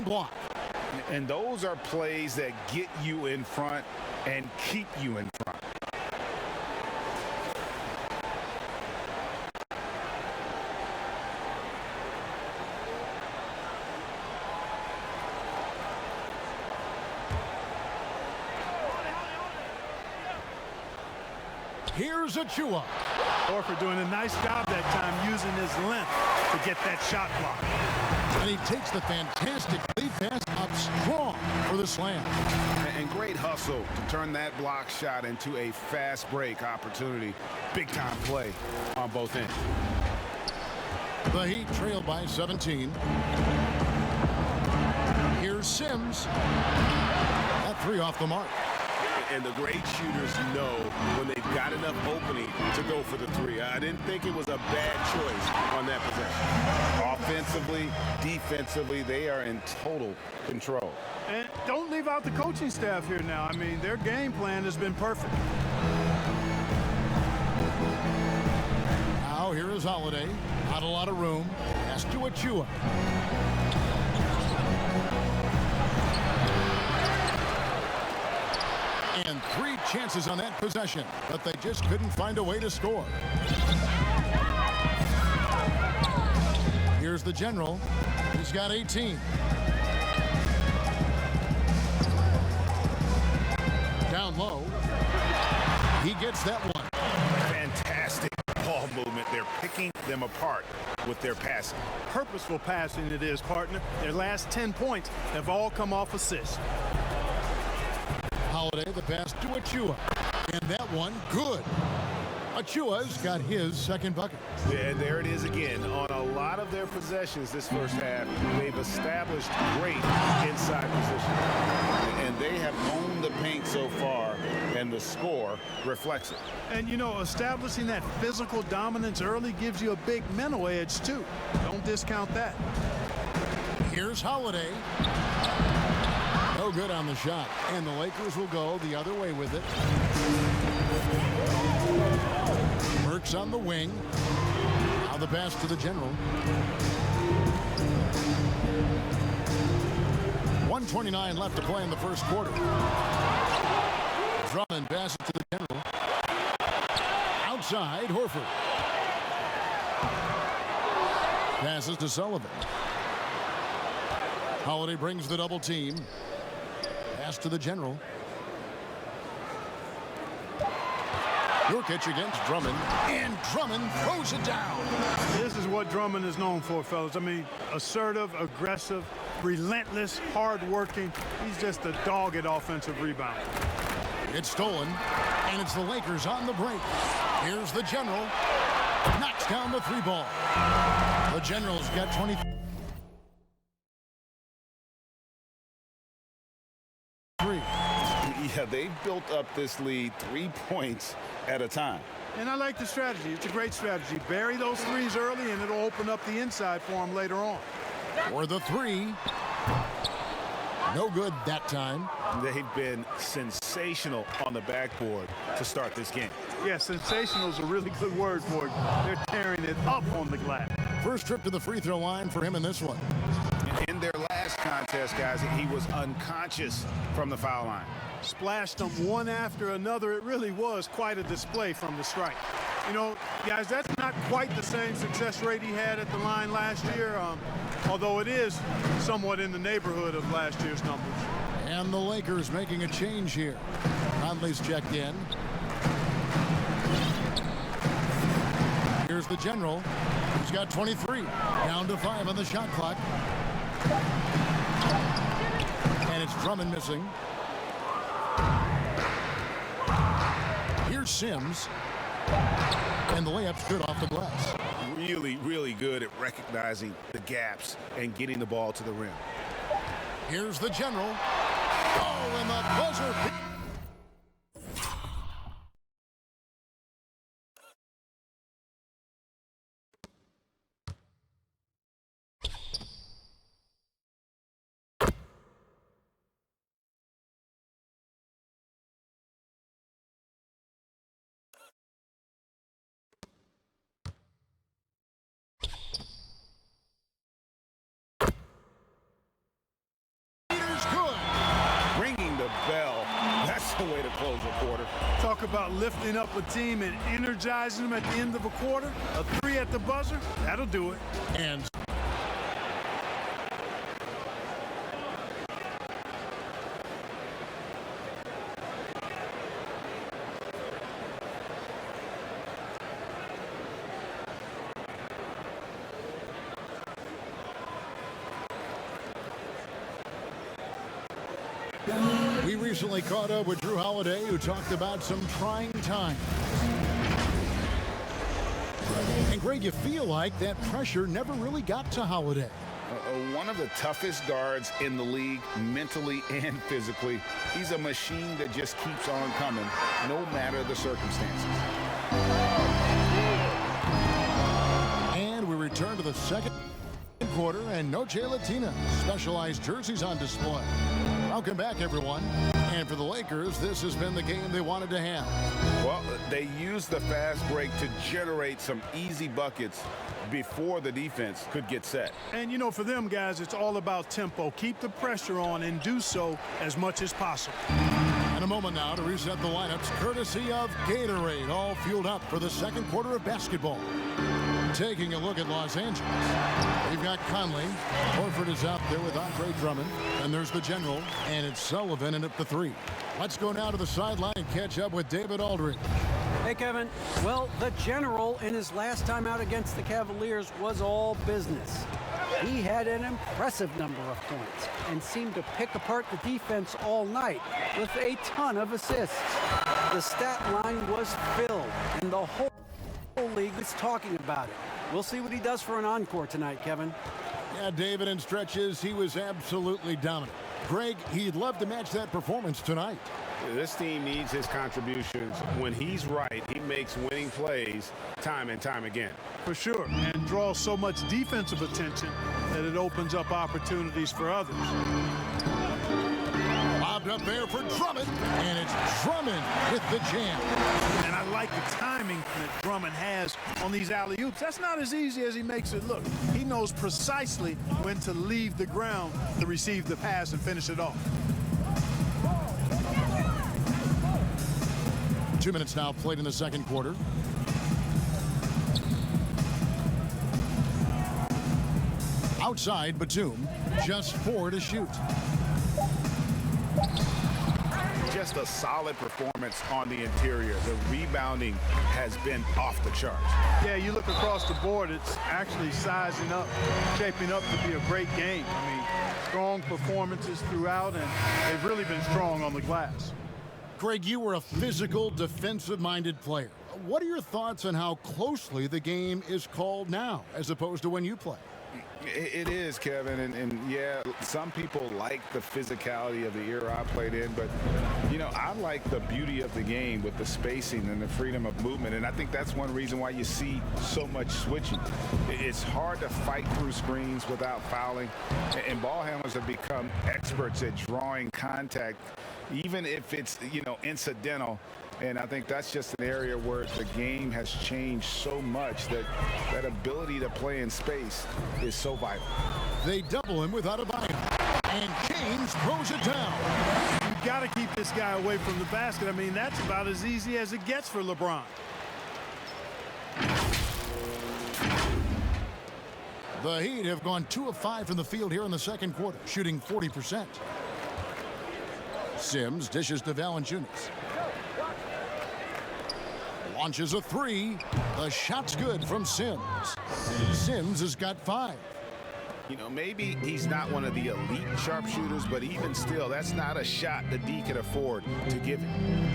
block. And those are plays that get you in front and keep you in front. Here's Achiuwa. Horford doing a nice job that time using his length to get that shot block. And he takes the fantastic lead pass up strong for the slam. And great hustle to turn that block shot into a fast break opportunity. Big time play on both ends. The Heat trail by 17. Here's Sims. That three off the mark. And the great shooters know when they've got enough opening to go for the three. I didn't think it was a bad choice on that possession. Offensively, defensively, they are in total control. And don't leave out the coaching staff here now. I mean, their game plan has been perfect. Now here is Holiday. Not a lot of room. Pass to Achiuwa. And three chances on that possession, but they just couldn't find a way to score. Here's the general. He's got 18. Down low. He gets that one. Fantastic ball movement. They're picking them apart with their passing. Purposeful passing it is, partner. Their last 10 points have all come off assists. Holiday, the pass to Achiuwa. And that one, good. Achiuwa's got his second bucket. Yeah, there it is again. On a lot of their possessions this first half, they've established great inside position. And they have owned the paint so far, and the score reflects it. And, you know, establishing that physical dominance early gives you a big mental edge, too. Don't discount that. Here's Holiday. No good on the shot. And the Lakers will go the other way with it. Burks on the wing. Now the pass to the general. 1:29 left to play in the first quarter. Drummond passes to the general. Outside, Horford. Passes to Sullivan. Holiday brings the double team. Pass to the general. Nurkic against Drummond. And Drummond throws it down. This is what Drummond is known for, fellas. I mean, assertive, aggressive, relentless, hard-working. He's just a dogged offensive rebounder. It's stolen, and it's the Lakers on the break. Here's the general. Knocks down the three ball. The general's got 20. Yeah, they've built up this lead 3 points at a time. And I like the strategy. It's a great strategy. Bury those threes early, and it'll open up the inside for them later on. For the three. No good that time. They've been sensational on the backboard to start this game. Yeah, sensational is a really good word for it. They're tearing it up on the glass. First trip to the free throw line for him in this one. In their last contest, guys, he was unconscious from the foul line. Splashed them one after another. It really was quite a display from the strike. You know, guys, that's not quite the same success rate he had at the line last year, although it is somewhat in the neighborhood of last year's numbers. And the Lakers making a change here. Conley's checked in. Here's the general. He's got 23. Down to 5 on the shot clock. And it's Drummond missing. Here's Sims. And the layup's good off the glass. Really, really good at recognizing the gaps and getting the ball to the rim. Here's the general. Oh, and the buzzer. Talk about lifting up a team and energizing them at the end of a quarter. A 3 at the buzzer, that'll do it. And we recently caught up with Drew Holiday, who talked about some trying times. And Greg, you feel like that pressure never really got to Holiday. One of the toughest guards in the league, mentally and physically. He's a machine that just keeps on coming, no matter the circumstances. And we return to the second quarter, and Noche Latina specialized jerseys on display. Welcome back, everyone. And for the Lakers, this has been the game they wanted to have. Well, they used the fast break to generate some easy buckets before the defense could get set. And, you know, for them guys, it's all about tempo. Keep the pressure on and do so as much as possible. In a moment now to reset the lineups, courtesy of Gatorade, all fueled up for the second quarter of basketball. Taking a look at Los Angeles, we've got Conley. Horford is out there with Andre Drummond. And there's the general, and it's Sullivan in at the 3. Let's go now to the sideline and catch up with David Aldridge. Hey, Kevin. Well, the general in his last time out against the Cavaliers was all business. He had an impressive number of points and seemed to pick apart the defense all night with a ton of assists. The stat line was filled, and the whole league is talking about it. We'll see what he does for an encore tonight, Kevin. Yeah, David, in stretches, he was absolutely dominant. Greg, he'd love to match that performance tonight. This team needs his contributions. When he's right, he makes winning plays time and time again. For sure, and draws so much defensive attention that it opens up opportunities for others. Lobbed up there for Drummond, and it's Drummond with the jam. And I like the timing that Drummond has on these alley-oops. That's not as easy as he makes it look. He knows precisely when to leave the ground to receive the pass and finish it off. 2 minutes now played in the second quarter. Outside, Batum, just 4 to shoot. Just a solid performance on the interior. The rebounding has been off the charts. Yeah, you look across the board, it's actually sizing up, shaping up to be a great game. I mean, strong performances throughout, and they've really been strong on the glass. Greg, you were a physical, defensive-minded player. What are your thoughts on how closely the game is called now, as opposed to when you play? It is, Kevin, and yeah, some people like the physicality of the era I played in, but, you know, I like the beauty of the game with the spacing and the freedom of movement, and I think that's one reason why you see so much switching. It's hard to fight through screens without fouling, and ball handlers have become experts at drawing contact, even if it's, you know, incidental. And I think that's just an area where the game has changed so much that that ability to play in space is so vital. They double him without a buyout, and James throws it down. You've got to keep this guy away from the basket. I mean, that's about as easy as it gets for LeBron. The Heat have gone 2 of 5 from the field here in the second quarter, shooting 40%. Sims dishes to Valanciunas. Launches a 3. The shot's good from Sims. Sims has got 5. You know, maybe he's not one of the elite sharpshooters, but even still, that's not a shot that D can afford to give him.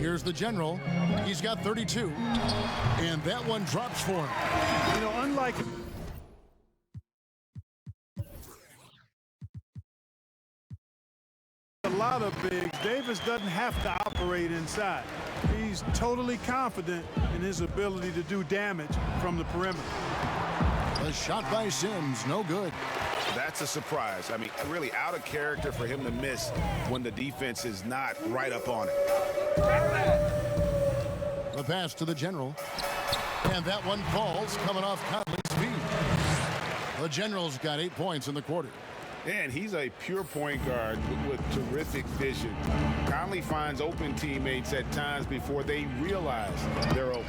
Here's the general. He's got 32. And that one drops for him. You know, unlike a lot of bigs, Davis doesn't have to operate inside. He's totally confident in his ability to do damage from the perimeter. The shot by Sims, no good. That's a surprise. I mean, really out of character for him to miss when the defense is not right up on it. The pass to the general. And that one falls, coming off Conley's feet. The general's got 8 points in the quarter. And he's a pure point guard with terrific vision. Conley finds open teammates at times before they realize they're open.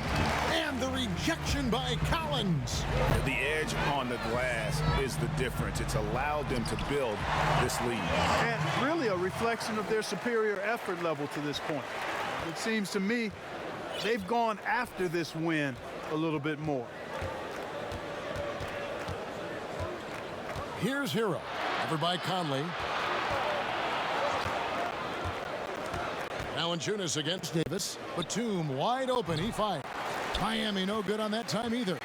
And the rejection by Collins. The edge on the glass is the difference. It's allowed them to build this lead. And really a reflection of their superior effort level to this point. It seems to me they've gone after this win a little bit more. Here's Hero. Covered by Conley. Valanciunas against Davis. Batum wide open. He fires. Miami no good on that time either.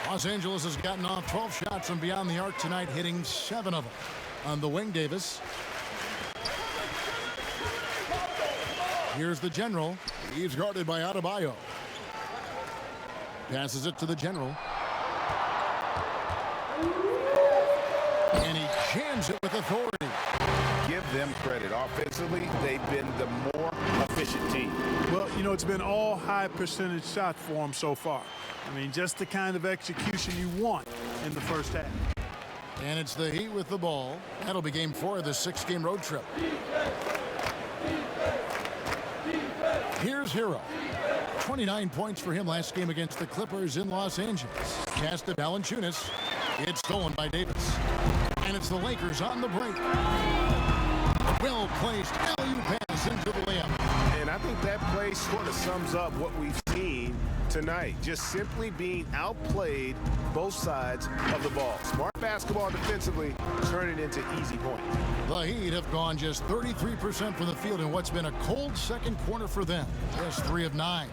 Los Angeles has gotten off 12 shots from beyond the arc tonight, hitting 7 of them. On the wing, Davis. Here's the General. He's guarded by Adebayo. Passes it to the General. And he jams it with authority. Give them credit. Offensively, they've been the more efficient team. Well, you know, it's been all high percentage shots for them so far. I mean, just the kind of execution you want in the first half. And it's the Heat with the ball. That'll be game 4 of the 6-game road trip. Here's Hero. 29 points for him last game against the Clippers in Los Angeles. Pass to Valanciunas. It's stolen by Davis. And it's the Lakers on the break. Well-placed alley-oop pass into the layup. And I think that play sort of sums up what we've seen tonight. Just simply being outplayed both sides of the ball. Smart basketball defensively, turning into easy points. The Heat have gone just 33% from the field in what's been a cold second quarter for them. Just 3 of 9.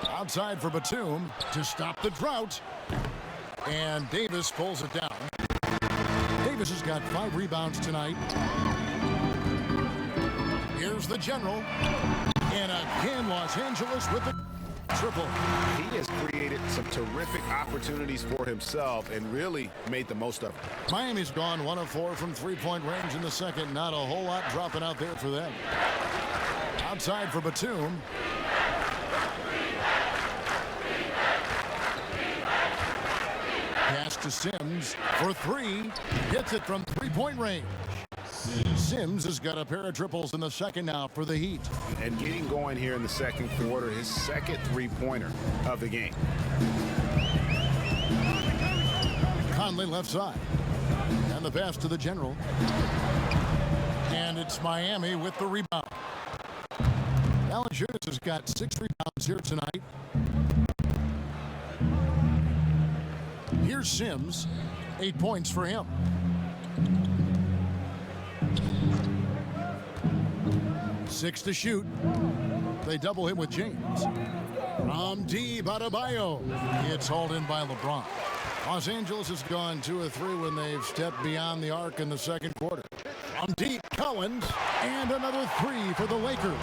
Outside for Batum to stop the drought. And Davis pulls it down. Davis has got 5 rebounds tonight. Here's the General. And again, Los Angeles with the triple. He has created some terrific opportunities for himself and really made the most of it. Miami's gone 1 of 4 from 3-point range in the second. Not a whole lot dropping out there for them. Outside for Batum. Pass to Sims for 3. Hits it from 3-point range. Sims has got a pair of triples in the second now for the Heat. And getting going here in the second quarter, his second three-pointer of the game. Conley left side. And the pass to the General. And it's Miami with the rebound. Valanciunas has got 6 rebounds here tonight. Here's Sims. 8 points for him. Six to shoot. They double him with James. From deep, Adebayo. It's hauled in by LeBron. Los Angeles has gone 2 of 3 when they've stepped beyond the arc in the second quarter. From deep, Collins. And another 3 for the Lakers.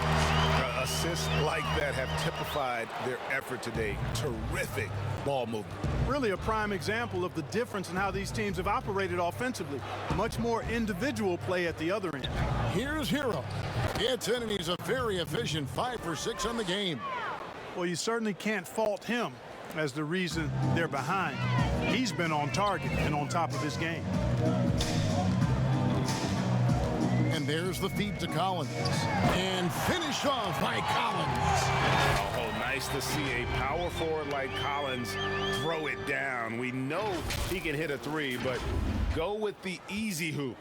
Assists like that have typified their effort today. Terrific ball movement. Really a prime example of the difference in how these teams have operated offensively. Much more individual play at the other end. Here's Hero. Gets in, and he's a very efficient 5 for 6 on the game. Well, you certainly can't fault him as the reason they're behind. He's been on target and on top of his game. And there's the feed to Collins. And finished off by Collins. Oh, nice to see a power forward like Collins throw it down. We know he can hit a 3, but go with the easy hoop.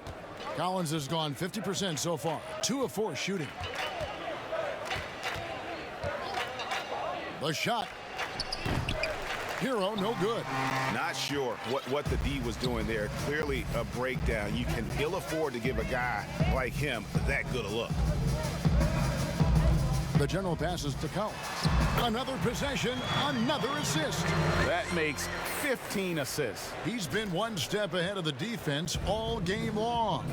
Collins has gone 50% so far. 2 of 4 shooting. The shot. Hero, no good. Not sure what the D was doing there. Clearly a breakdown. You can ill afford to give a guy like him that good a look. The General passes to Collins. Another possession, another assist. That makes 15 assists. He's been 1 step ahead of the defense all game long.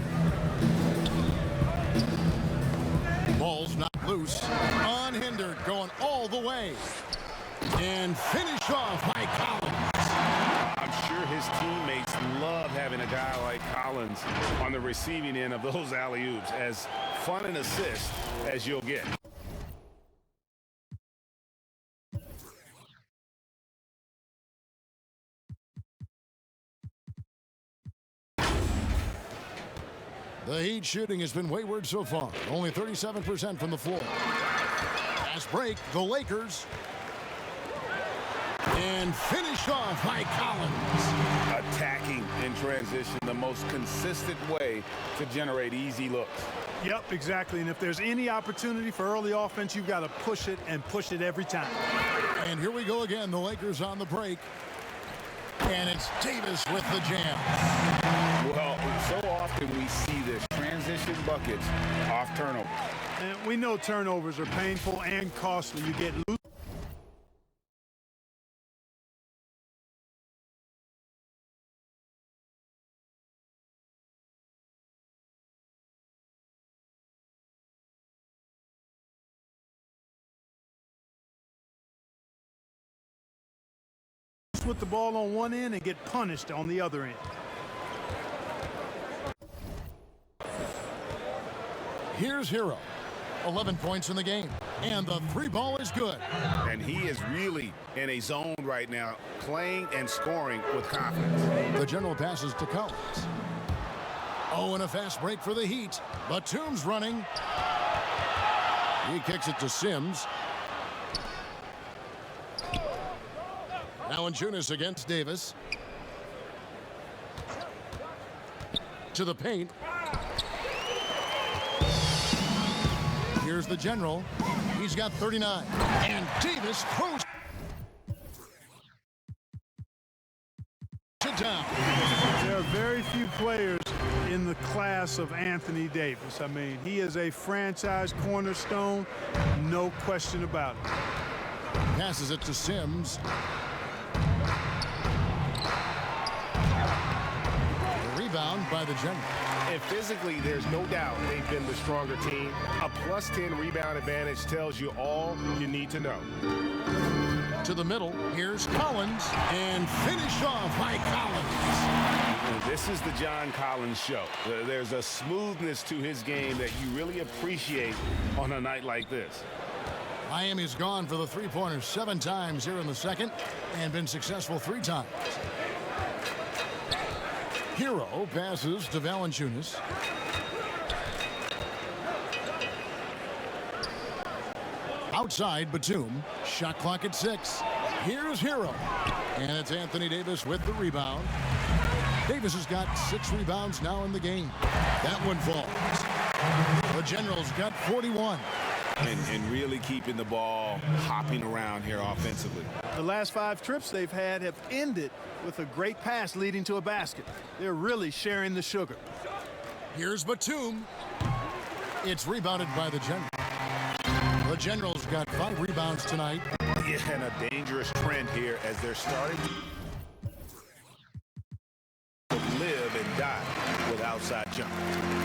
Ball's not loose. Unhindered, going all the way. And finish off by Collins. I'm sure his teammates love having a guy like Collins on the receiving end of those alley-oops. As fun an assist as you'll get. The Heat shooting has been wayward so far. Only 37% from the floor. Fast break, the Lakers. And finished off by Collins. Attacking in transition, the most consistent way to generate easy looks. Yep, exactly. And if there's any opportunity for early offense, you've got to push it and push it every time. And here we go again. The Lakers on the break. And it's Davis with the jam. Well, so often we see this transition buckets off turnover. And we know turnovers are painful and costly. You get loose with the ball on one end and get punished on the other end. Here's Hero. 11 points in the game. And the three ball is good. And he is really in a zone right now, playing and scoring with confidence. The general passes to Collins. Oh, and a fast break for the Heat. Batum's running. He kicks it to Sims. Valanciunas against Davis. To the paint. Here's the general. He's got 39. And Davis throws it down. There are very few players in the class of Anthony Davis. I mean, he is a franchise cornerstone, no question about it. Passes it to Sims. Rebound by the general. And physically, there's no doubt they've been the stronger team. A +10 rebound advantage tells you all you need to know. To the middle, here's Collins, and finished off by Collins. This is the John Collins show. There's a smoothness to his game that you really appreciate on a night like this. Miami's gone for the three-pointers 7 times here in the second and been successful 3 times. Hero passes to Valanciunas. Outside, Batum. Shot clock at 6. Here's Hero. And it's Anthony Davis with the rebound. Davis has got 6 rebounds now in the game. That one falls. The Generals got 41. And really keeping the ball hopping around here offensively. The last 5 trips they've had have ended with a great pass leading to a basket. They're really sharing the sugar. Here's Batum. It's rebounded by the General. The Generals got 5 rebounds tonight. Yeah, and a dangerous trend here as they're starting to live and die with outside jump.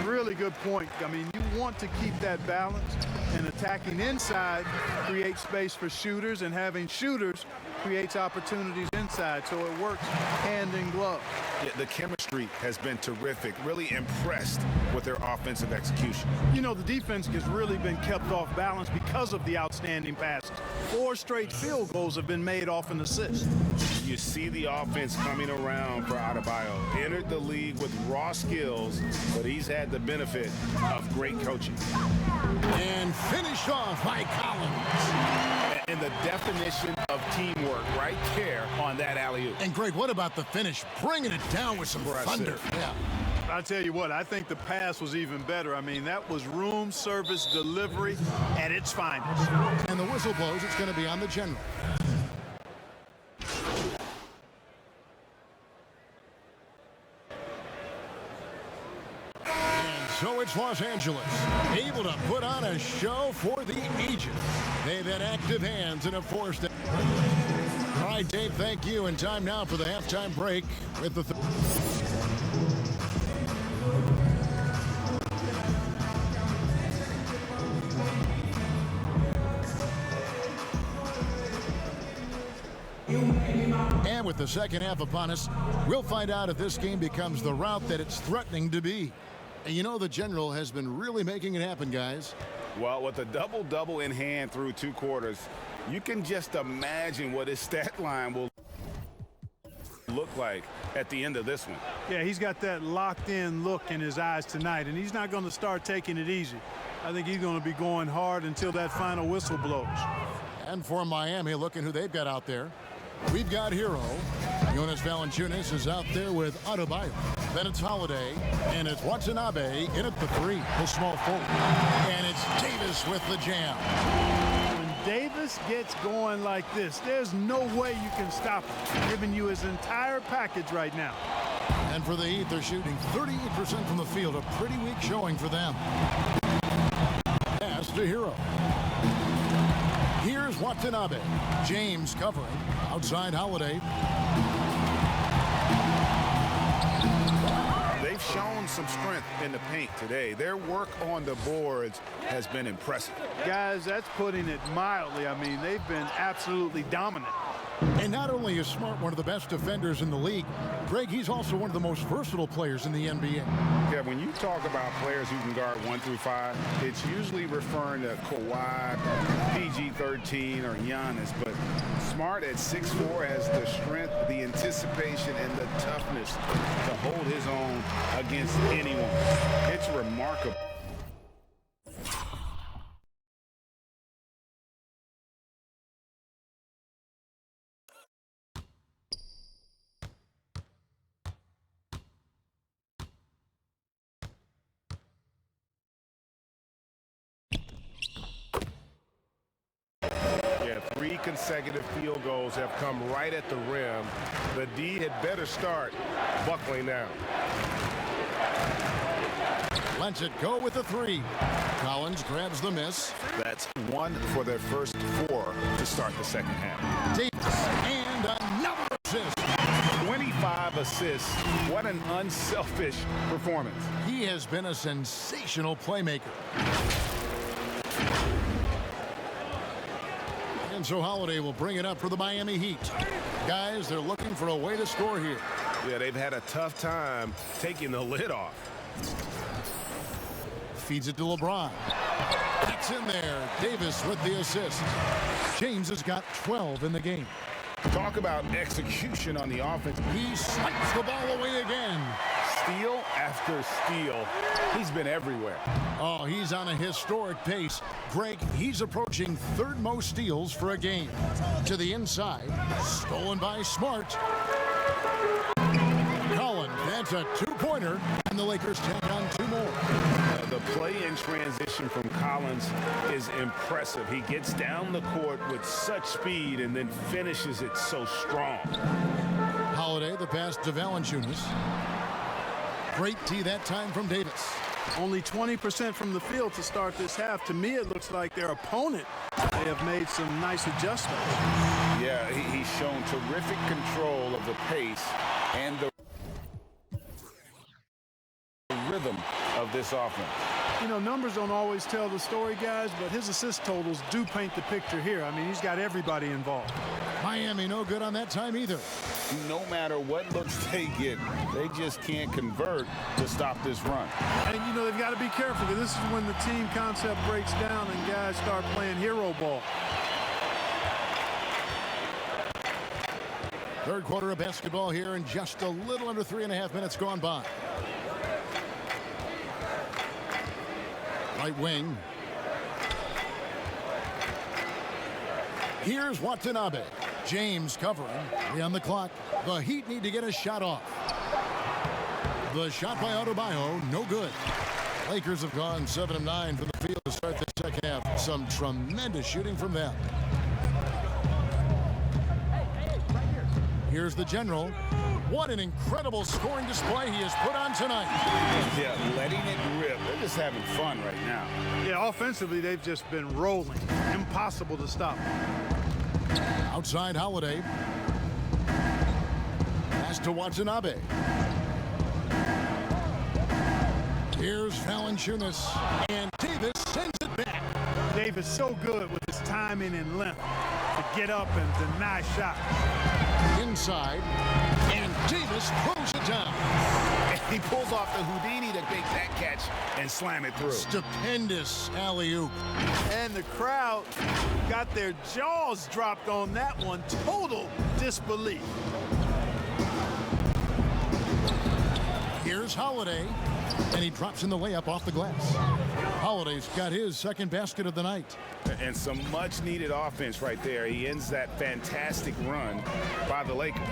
Really good point. I mean, you want to keep that balance, and attacking inside creates space for shooters, and having shooters creates opportunities inside, so it works hand in glove. Yeah, the chemistry has been terrific. Really impressed with their offensive execution. You know, the defense has really been kept off balance because of the outstanding passes. 4 straight field goals have been made off an assist. You see the offense coming around for Adebayo. Entered the league with raw skills, but he's had the benefit of great coaching. And finished off by Collins. And the definition of teamwork right there on that alley-oop. And Greg, what about the finish? Bringing it down with some thunder. Yeah. I'll tell you what, I think the pass was even better. I mean, that was room service delivery at its finest. And the whistle blows. It's going to be on the General. So it's Los Angeles, able to put on a show for the ages. They've had active hands and have forced it. All right, Dave, thank you. And time now for the halftime break with the And with the second half upon us, we'll find out if this game becomes the route that it's threatening to be. And you know the General has been really making it happen, guys. Well, with a double-double in hand through 2 quarters, you can just imagine what his stat line will look like at the end of this one. Yeah, he's got that locked-in look in his eyes tonight, and he's not going to start taking it easy. I think he's going to be going hard until that final whistle blows. And for Miami, looking who they've got out there. We've got Hero. Jonas Valanciunas is out there with Adebayo. Then it's Holiday, and it's Watanabe in at the 3, the small forward. And it's Davis with the jam. When Davis gets going like this, there's no way you can stop him, giving you his entire package right now. And for the Heat, they're shooting 38% from the field, a pretty weak showing for them. Pass to Hero. Here's Watanabe. James covering. Outside Holiday. They've shown some strength in the paint today. Their work on the boards has been impressive. Guys, that's putting it mildly. I mean, they've been absolutely dominant. And not only is Smart one of the best defenders in the league, Greg, he's also one of the most versatile players in the NBA. Yeah, when you talk about players who can guard 1 through 5, it's usually referring to Kawhi, PG-13, or Giannis. But Smart at 6'4" has the strength, the anticipation, and the toughness to hold his own against anyone. It's remarkable. Three consecutive field goals have come right at the rim. The D had better start buckling down. Lets it go with the 3. Collins grabs the miss. That's 1 for their first 4 to start the second half. Davis and another assist. 25 assists. What an unselfish performance. He has been a sensational playmaker. And so Holiday will bring it up for the Miami Heat. Guys, they're looking for a way to score here. Yeah, they've had a tough time taking the lid off. Feeds it to LeBron. It's in there. Davis with the assist. James has got 12 in the game. Talk about execution on the offense. He swipes the ball away again. Steal after steal. He's been everywhere. Oh, he's on a historic pace. Greg, he's approaching 3rd most steals for a game. To the inside. Stolen by Smart. Collins, that's a 2-pointer. And the Lakers take on 2 more. The play in transition from Collins is impressive. He gets down the court with such speed and then finishes it so strong. Holiday, the pass to Valanciunas. Great tee that time from Davis. Only 20% from the field to start this half. To me, it looks like their opponent may have made some nice adjustments. Yeah, he's shown terrific control of the pace and the rhythm of this offense. You know, numbers don't always tell the story, guys, but his assist totals do paint the picture here. I mean, he's got everybody involved. Miami no good on that time either. No matter what looks they get, they just can't convert to stop this run. And, you know, they've got to be careful because this is when the team concept breaks down and guys start playing hero ball. 3rd quarter of basketball here and just a little under 3.5 minutes gone by. Right wing. Here's Watanabe. James covering. 3 on the clock. The Heat need to get a shot off. The shot by Adebayo, no good. Lakers have gone 7 of 9 from the field to start the second half. Some tremendous shooting from them. Here's the general. What an incredible scoring display he has put on tonight. Yeah, letting it rip. They're just having fun right now. Yeah, offensively, they've just been rolling. Impossible to stop. Outside Holiday. Pass to Watanabe. Here's Valanciunas. And Davis sends it back. Davis so good with his timing and length to get up and deny shot. Inside. And Davis throws it down. He pulls off the Houdini to make that catch and slam it through. Stupendous alley-oop. And the crowd got their jaws dropped on that one. Total disbelief. Here's Holiday, and he drops in the layup off the glass. Holiday's got his second basket of the night. And some much-needed offense right there. He ends that fantastic run by the Lakers.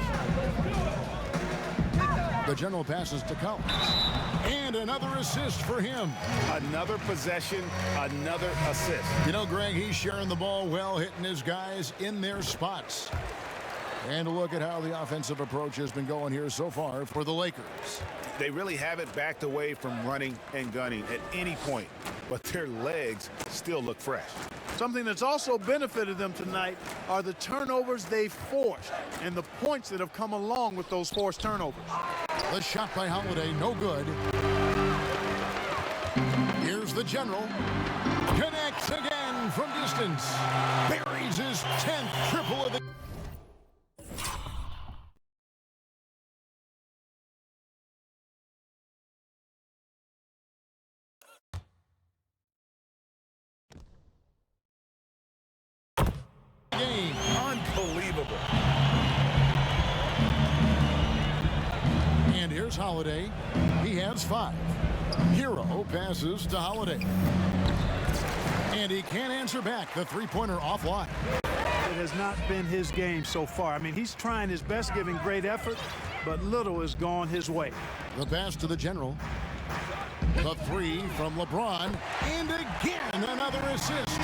The General passes to Collins. And another assist for him. Another possession, another assist. You know, Greg, he's sharing the ball well, hitting his guys in their spots. And look at how the offensive approach has been going here so far for the Lakers. They really haven't backed away from running and gunning at any point, but their legs still look fresh. Something that's also benefited them tonight are the turnovers they've forced and the points that have come along with those forced turnovers. The shot by Holiday, no good. Here's the General. Connects again from distance. Buries his 10th triple of the game. Unbelievable. And here's Holiday. He has 5. Hero passes to Holiday. And he can't answer back. The three-pointer offline. It has not been his game so far. I mean, he's trying his best, giving great effort, but little has gone his way. The pass to the General. The 3 from LeBron. And again, another assist.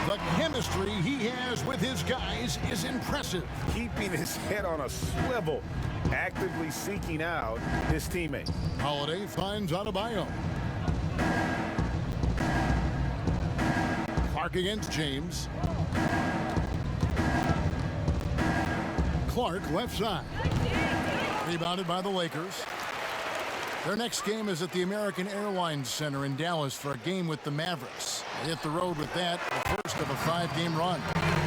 The chemistry he has with his guys is impressive. Keeping his head on a swivel, actively seeking out his teammate. Holiday finds Adebayo. Clark against James. Clark left side. Rebounded by the Lakers. Their next game is at the American Airlines Center in Dallas for a game with the Mavericks. They hit the road with that, the first of a 5-game run.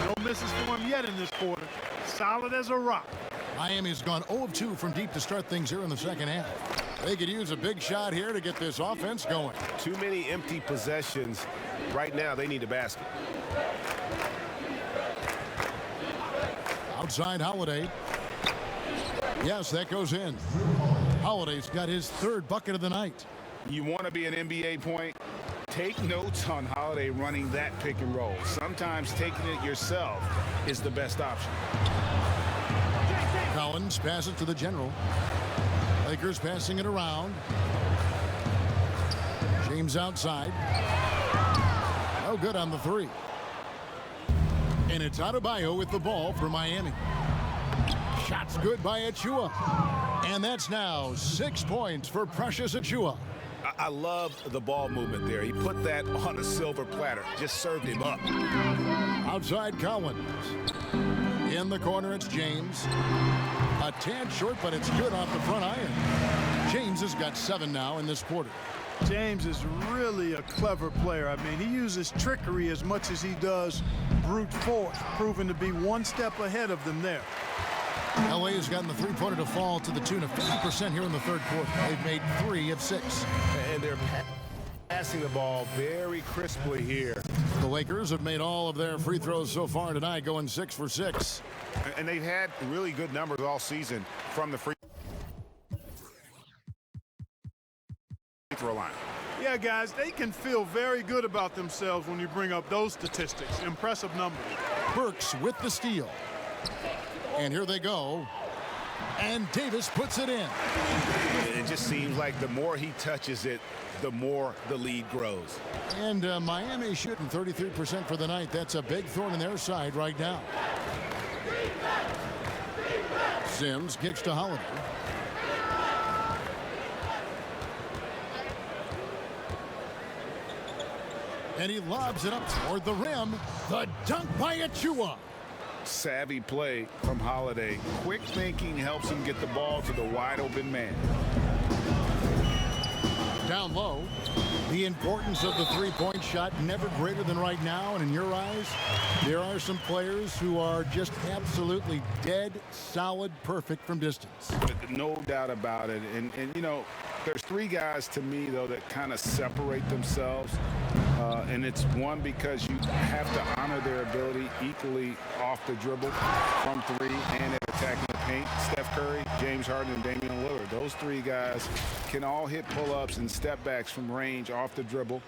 No misses for him yet in this quarter. Solid as a rock. Miami's gone 0 of 2 from deep to start things here in the second half. They could use a big shot here to get this offense going. Too many empty possessions. Right now, they need a basket. Outside Holiday. Yes, that goes in. Holiday's got his 3rd bucket of the night. You want to be an NBA point? Take notes on Holiday running that pick and roll. Sometimes taking it yourself is the best option. Collins passes to the General. Lakers passing it around. James outside. No good on the 3. And it's Adebayo with the ball for Miami. Shots good by Achiuwa. And that's now 6 points for Precious Achiuwa. I love the ball movement there. He put that on a silver platter. Just served him up. Outside Collins. In the corner, it's James. A tad short, but it's good off the front iron. James has got 7 now in this quarter. James is really a clever player. I mean, he uses trickery as much as he does brute force, proving to be one step ahead of them there. LA has gotten the three-pointer to fall to the tune of 50% here in the third quarter. They've made 3 of 6. And they're passing the ball very crisply here. The Lakers have made all of their free throws so far tonight, going 6 for 6. And they've had really good numbers all season from the free throw line. Yeah, guys, they can feel very good about themselves when you bring up those statistics. Impressive numbers. Burks with the steal. And here they go. And Davis puts it in. It just seems like the more he touches it, the more the lead grows. And Miami shooting 33% for the night. That's a big thorn in their side right now. Sims kicks to Holiday. And he lobs it up toward the rim. The dunk by Achiuwa. Savvy play from Holiday. Quick thinking helps him get the ball to the wide open man. Down low. The importance of the three-point shot never greater than right now. And in your eyes, there are some players who are just absolutely dead, solid, perfect from distance. No doubt about it. And you know, there's 3 guys to me, though, that kind of separate themselves. And it's one, because you have to honor their ability equally off the dribble from 3 and at attacking the paint. Steph Curry, James Harden, and Damian Lillard. Those three guys can all hit pull-ups and step backs from range off the dribble.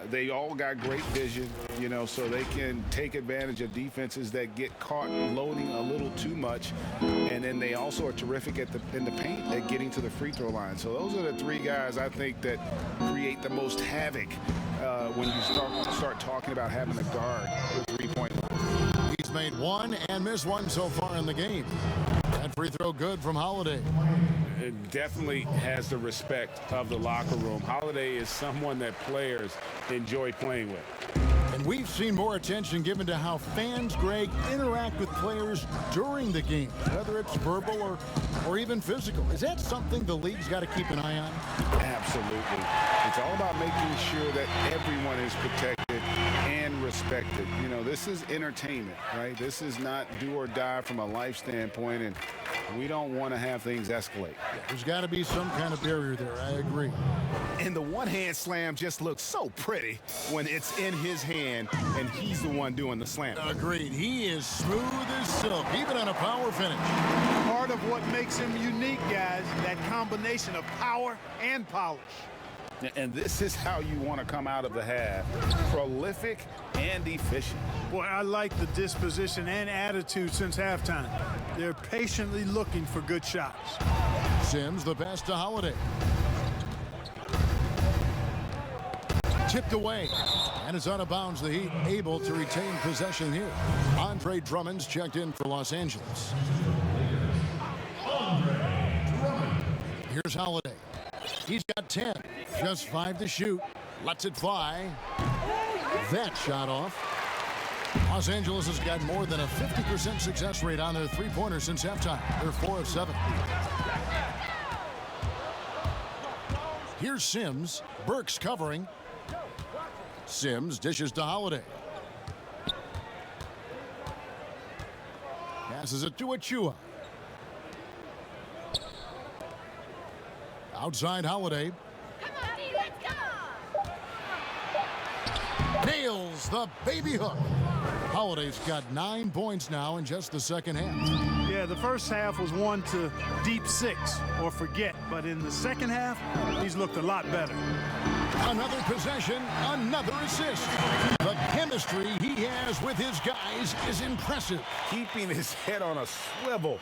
They all got great vision, you know, so they can take advantage of defenses that get caught loading a little too much. And then they also are terrific in the paint at getting to the free throw line. So those are the three guys I think that create the most havoc when you start talking about having a guard with three-point line. He's made one and missed one so far in the game. That free throw good from Holiday. It definitely has the respect of the locker room. Holiday is someone that players enjoy playing with. And we've seen more attention given to how fans, Greg, interact with players during the game, whether it's verbal or even physical. Is that something the league's got to keep an eye on? Absolutely. It's all about making sure that everyone is protected and respected. You know, this is entertainment, right? This is not do or die from a life standpoint, and we don't want to have things escalate. There's got to be some kind of barrier there. I agree. And the one-hand slam just looks so pretty when it's in his hand and he's the one doing the slam. Agreed. He is smooth as silk, even on a power finish. Part of what makes him unique, guys, that combination of power and polish. And this is how you want to come out of the half. Prolific and efficient. Boy, I like the disposition and attitude since halftime. They're patiently looking for good shots. Sims the pass to Holiday. Tipped away. And it's out of bounds. The Heat able to retain possession here. Andre Drummond's checked in for Los Angeles. Here's Holiday. He's got 10. Just 5 to shoot. Lets it fly. That shot off. Los Angeles has got more than a 50% success rate on their three-pointers since halftime. They're 4 of 7. Here's Sims. Burks covering. Sims dishes to Holiday. Passes it to Achua. Outside Holiday. Nails the baby hook. Holiday's got 9 points now in just the second half. Yeah, the first half was one to deep 6 or forget, but in the second half, he's looked a lot better. Another possession, another assist. The chemistry he has with his guys is impressive. Keeping his head on a swivel,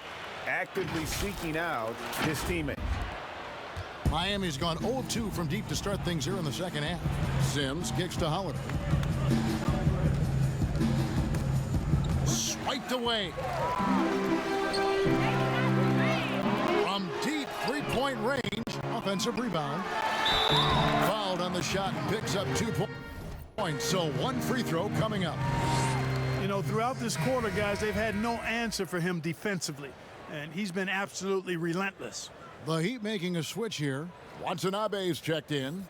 actively seeking out his teammate. Miami's gone 0-2 from deep to start things here in the second half. Sims kicks to Holiday. Swiped away. From deep three-point range, offensive rebound. Fouled on the shot, picks up 2 points, so 1 free throw coming up. You know, throughout this quarter, guys, they've had no answer for him defensively, and he's been absolutely relentless. The Heat making a switch here. Watanabe's checked in.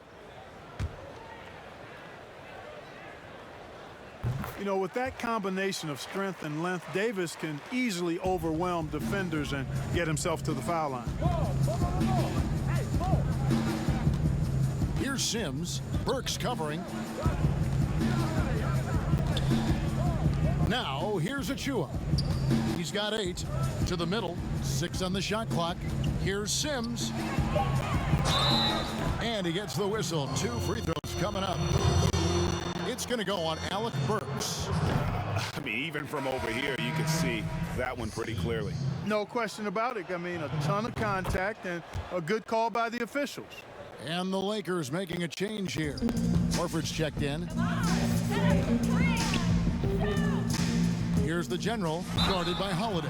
You know, with that combination of strength and length, Davis can easily overwhelm defenders and get himself to the foul line. Here's Sims. Burks covering. Now, here's Achua. He's got 8 to the middle. 6 on the shot clock. Here's Sims. And he gets the whistle. 2 free throws coming up. It's going to go on Alec Burks. I mean, even from over here, you can see that one pretty clearly. No question about it. I mean, a ton of contact and a good call by the officials. And the Lakers making a change here. Horford's checked in. Here's the general, guarded by Holiday.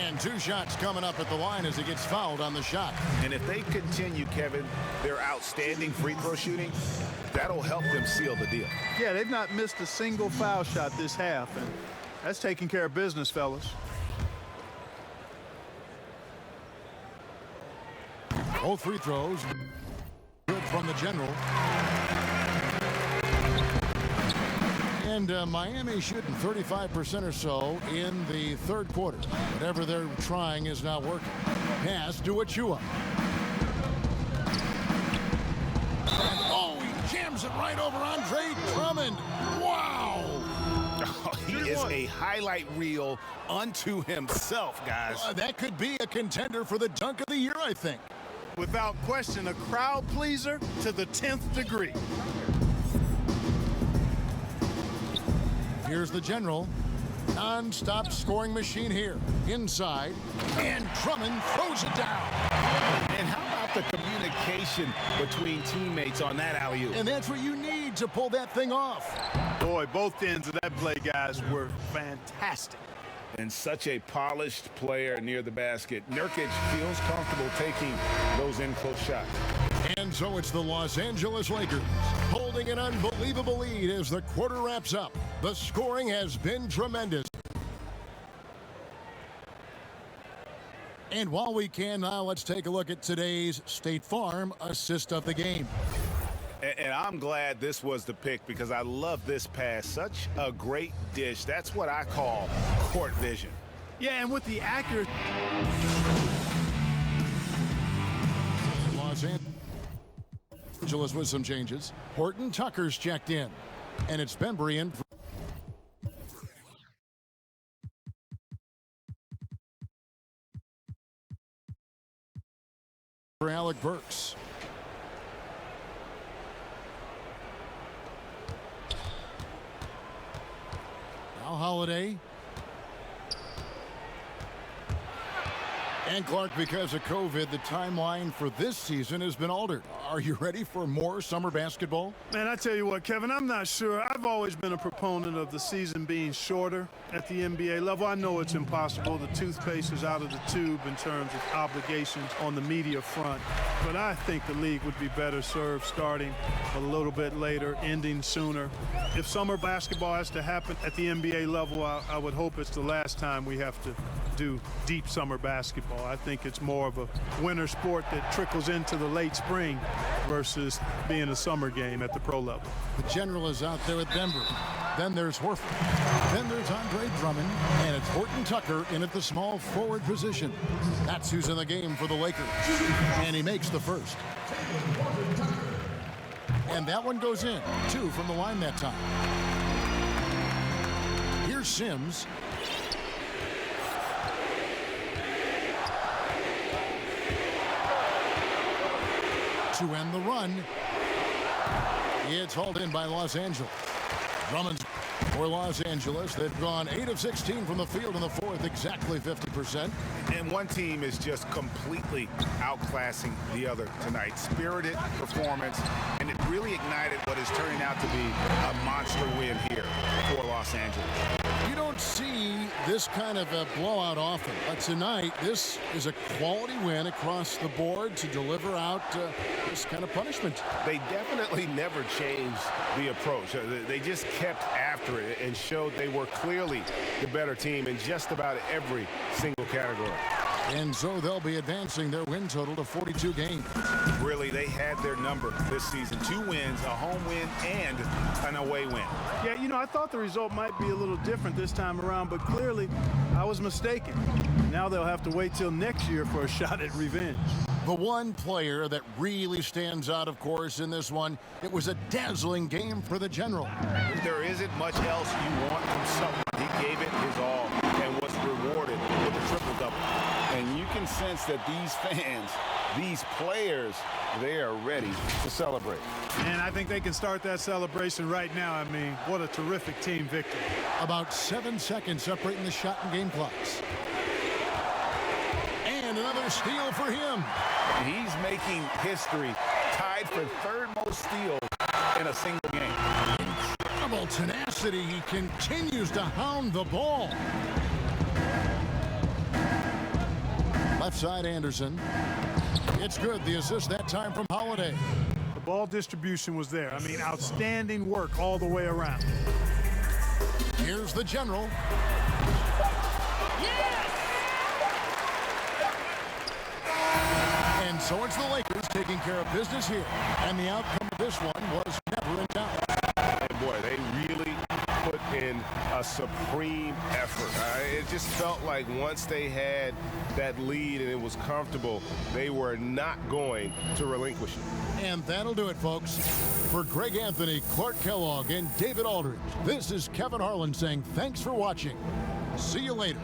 And 2 shots coming up at the line as he gets fouled on the shot. And if they continue, Kevin, their outstanding free throw shooting, that'll help them seal the deal. Yeah, they've not missed a single foul shot this half, and that's taking care of business, fellas. Both free throws good from the general. And Miami shooting 35% or so in the third quarter. Whatever they're trying is not working. Pass to Achua. And oh, he jams it right over Andre Drummond. Wow! He is a a highlight reel unto himself, guys. That could be a contender for the dunk of the year, I think. Without question, a crowd pleaser to the 10th degree. Here's the General. Non-stop scoring machine here. Inside. And Drummond throws it down. And how about the communication between teammates on that alley-oop? And that's what you need to pull that thing off. Boy, both ends of that play, guys, were fantastic. And such a polished player near the basket. Nurkic feels comfortable taking those in-close shots. And so it's the Los Angeles Lakers holding an unbelievable lead as the quarter wraps up. The scoring has been tremendous. And while we can now, let's take a look at today's State Farm assist of the game. And I'm glad this was the pick because I love this pass. Such a great dish. That's what I call court vision. Yeah, and with the accuracy. Los Angeles with some changes. Horton Tucker's checked in. And it's Bembry in for Alec Burks. Now Holiday. And Clark, because of COVID, the timeline for this season has been altered. Are you ready for more summer basketball? Man, I tell you what, Kevin, I'm not sure. I've always been a proponent of the season being shorter at the NBA level. I know it's impossible. The toothpaste is out of the tube in terms of obligations on the media front. But I think the league would be better served starting a little bit later, ending sooner. If summer basketball has to happen at the NBA level, I would hope it's the last time we have to do deep summer basketball. I think it's more of a winter sport that trickles into the late spring versus being a summer game at the pro level. The General is out there with Denver. Then there's Horford. Then there's Andre Drummond. And it's Horton Tucker in at the small forward position. That's who's in the game for the Lakers. And he makes the first. And that one goes in. 2 from the line that time. Here's Sims. To end the run. It's hauled in by Los Angeles. Drummond's for Los Angeles. They've gone 8 of 16 from the field in the fourth, exactly 50%. And one team is just completely outclassing the other tonight. Spirited performance, and it really ignited what is turning out to be a monster win here for Los Angeles. You don't see this kind of a blowout often, but tonight this is a quality win across the board to deliver out this kind of punishment. They definitely never changed the approach. They just kept after it and showed they were clearly the better team in just about every single category. And so they'll be advancing their win total to 42 games. Really, they had their number this season. 2 wins, a home win, and an away win. Yeah, you know, I thought the result might be a little different this time around, but clearly I was mistaken. Now they'll have to wait till next year for a shot at revenge. The one player that really stands out, of course, in this one, it was a dazzling game for the General. There isn't much else you want from someone. He gave it his all and was rewarded with a triple-double. And you can sense that these fans, these players, they are ready to celebrate. And I think they can start that celebration right now. I mean, what a terrific team victory. About 7 seconds separating the shot and game clocks. And another steal for him. He's making history, tied for 3rd most steals in a single game. Incredible tenacity. He continues to hound the ball. Left side, Anderson. It's good. The assist that time from Holiday. The ball distribution was there. I mean, outstanding work all the way around. Here's the General. And so it's the Lakers taking care of business here. And the outcome of this one was never in doubt. And boy, they really put in a supreme effort. It just felt like once they had that lead and it was comfortable, they were not going to relinquish it. And that'll do it, folks. For Greg Anthony, Clark Kellogg, and David Aldridge, this is Kevin Harlan saying thanks for watching. See you later.